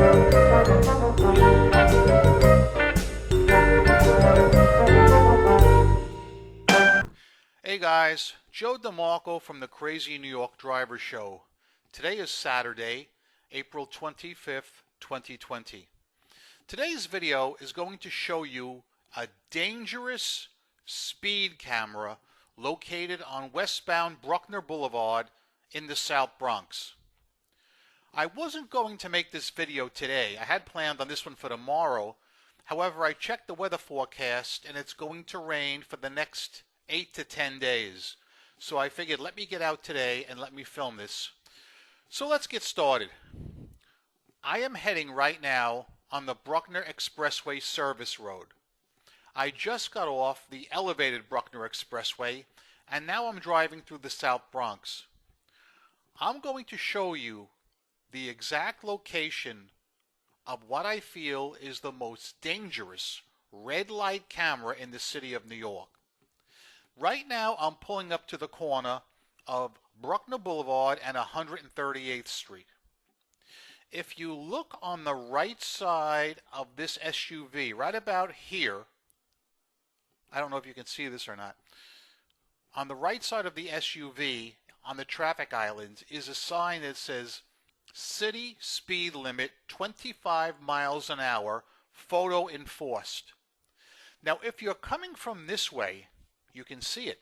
Hey guys, Joe DeMarco from the Crazy New York Driver Show. Today is Saturday, April 25th, 2020. Today's video is going to show you a dangerous speed camera located on westbound Bruckner Blvd in the South Bronx. I wasn't going to make this video today. I had planned on this one for tomorrow. However, I checked the weather forecast and it's going to rain for the next 8 to 10 days. So I figured let me get out today and let me film this. So let's get started. I am heading right now on the Bruckner Expressway Service Road. I just got off the elevated Bruckner Expressway and now I'm driving through the South Bronx. I'm going to show you the exact location of what I feel is the most dangerous red light camera in the city of New York. Right now, I'm pulling up to the corner of Bruckner Blvd and 138th Street. If you look on the right side of this SUV, right about here, I don't know if you can see this or not, on the right side of the SUV, on the traffic island, is a sign that says, City Speed Limit 25 miles an hour, photo enforced. Now, if you're coming from this way, you can see it.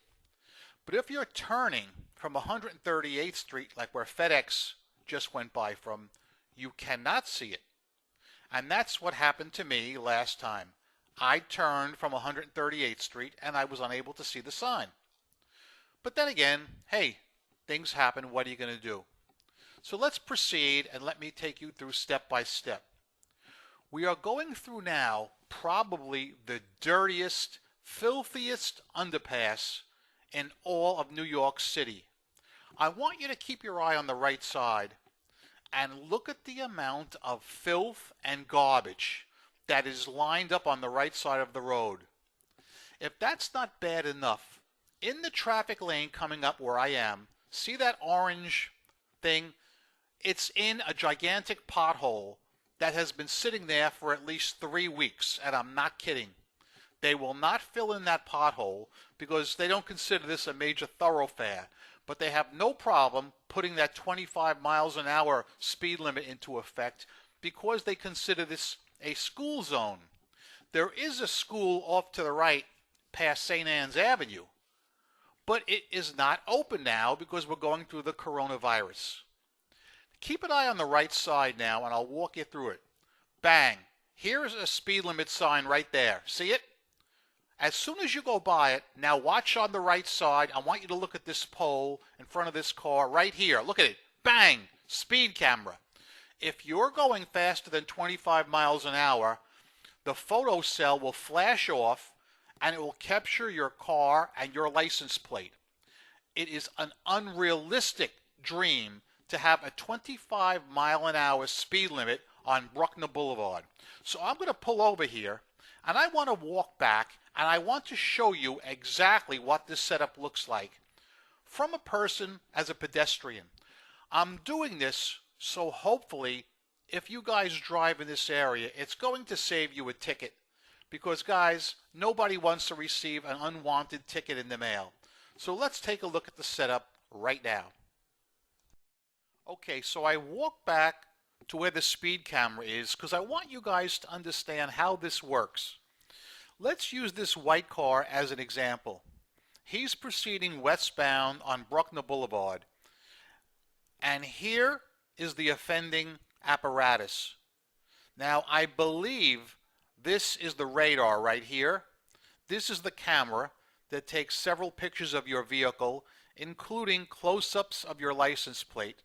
But if you're turning from 138th Street, like where FedEx just went by from, you cannot see it. And that's what happened to me last time. I turned from 138th Street and I was unable to see the sign. But then again, hey, things happen. What are you going to do? So let's proceed and let me take you through step by step. We are going through now probably the dirtiest, filthiest underpass in all of New York City. I want you to keep your eye on the right side and look at the amount of filth and garbage that is lined up on the right side of the road. If that's not bad enough, in the traffic lane coming up where I am, see that orange thing? It's in a gigantic pothole that has been sitting there for at least 3 weeks, and I'm not kidding. They will not fill in that pothole because they don't consider this a major thoroughfare, but they have no problem putting that 25 miles an hour speed limit into effect because they consider this a school zone. There is a school off to the right past St. Anne's Avenue, but it is not open now because we're going through the coronavirus. Keep an eye on the right side now and I'll walk you through it. Bang! Here's a speed limit sign right there. See it? As soon as you go by it, now watch on the right side. I want you to look at this pole in front of this car right here. Look at it. Bang! Speed camera. If you're going faster than 25 miles an hour, the photo cell will flash off and it will capture your car and your license plate. It is an unrealistic dream to have a 25 mile an hour speed limit on Bruckner Blvd. So I'm going to pull over here and I want to walk back and I want to show you exactly what this setup looks like from a person as a pedestrian. I'm doing this so hopefully if you guys drive in this area, it's going to save you a ticket because guys, nobody wants to receive an unwanted ticket in the mail. So let's take a look at the setup right now. Okay, so I walk back to where the speed camera is because I want you guys to understand how this works. Let's use this white car as an example. He's proceeding westbound on Bruckner Blvd. And here is the offending apparatus. Now, I believe this is the radar right here. This is the camera that takes several pictures of your vehicle, including close-ups of your license plate.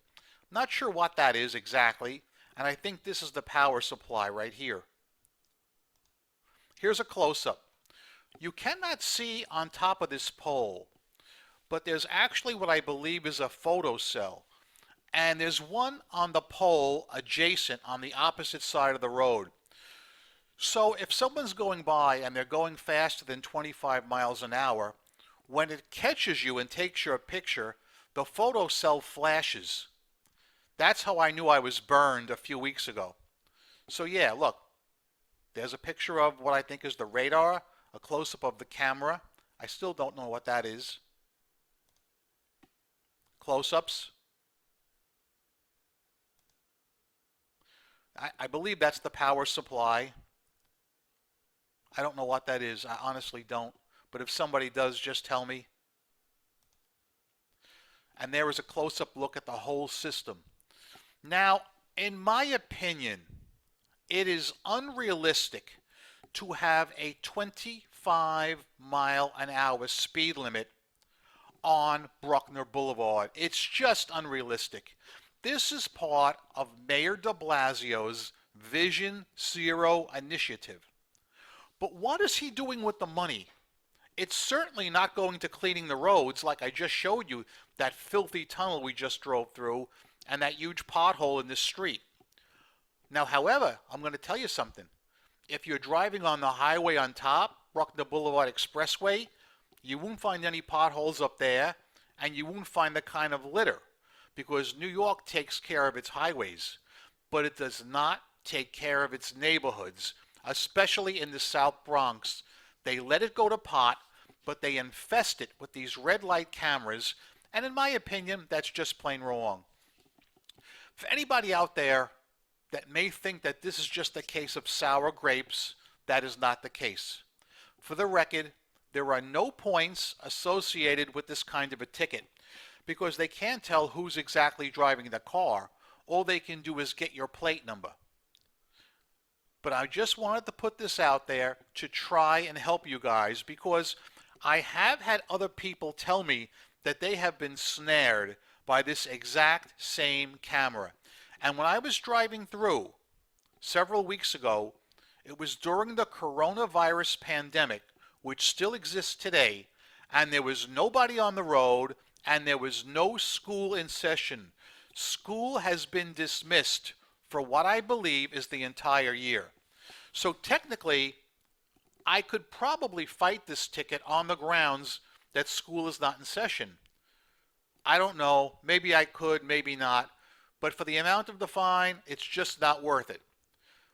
Not sure what that is exactly, and I think this is the power supply right here. Here's a close-up. You cannot see on top of this pole, but there's actually what I believe is a photo cell, and there's one on the pole adjacent on the opposite side of the road. So if someone's going by and they're going faster than 25 miles an hour, when it catches you and takes your picture, the photo cell flashes. That's how I knew I was burned a few weeks ago. So yeah, look, there's a picture of what I think is the radar, a close-up of the camera. I still don't know what that is. Close-ups. I believe that's the power supply. I don't know what that is. I honestly don't. But if somebody does, just tell me. And there is a close-up look at the whole system. Now, in my opinion, it is unrealistic to have a 25-mile-an-hour speed limit on Bruckner Boulevard. It's just unrealistic. This is part of Mayor DeBlazio's Vision Zero initiative. But what is he doing with the money? It's certainly not going to cleaning the roads like I just showed you, that filthy tunnel we just drove through and that huge pothole in this street. Now, however, I'm going to tell you something. If you're driving on the highway on top, Bruckner Boulevard Expressway, you won't find any potholes up there, and you won't find the kind of litter, because New York takes care of its highways, but it does not take care of its neighborhoods, especially in the South Bronx. They let it go to pot, but they infest it with these red light cameras, and in my opinion, that's just plain wrong. For anybody out there that may think that this is just a case of sour grapes, that is not the case. For the record, there are no points associated with this kind of a ticket because they can't tell who's exactly driving the car. All they can do is get your plate number. But I just wanted to put this out there to try and help you guys, because I have had other people tell me that they have been snared by this exact same camera. And when I was driving through several weeks ago, it was during the coronavirus pandemic, which still exists today, and there was nobody on the road, and there was no school in session. School has been dismissed for what I believe is the entire year. So technically, I could probably fight this ticket on the grounds that school is not in session. I don't know. Maybe I could, maybe not. But for the amount of the fine, it's just not worth it.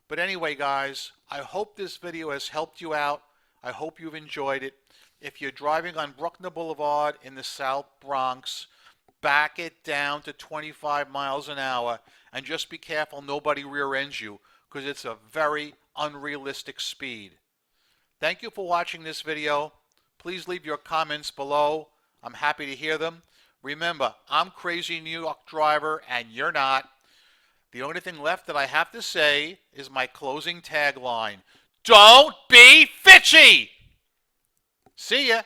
But anyway, guys, I hope this video has helped you out. I hope you've enjoyed it. If you're driving on Bruckner Boulevard in the South Bronx, back it down to 25 miles an hour, and just be careful nobody rear-ends you, because it's a very unrealistic speed. Thank you for watching this video. Please leave your comments below. I'm happy to hear them. Remember, I'm Crazy New York Driver, and you're not. The only thing left that I have to say is my closing tagline. Don't be fitchy! See ya!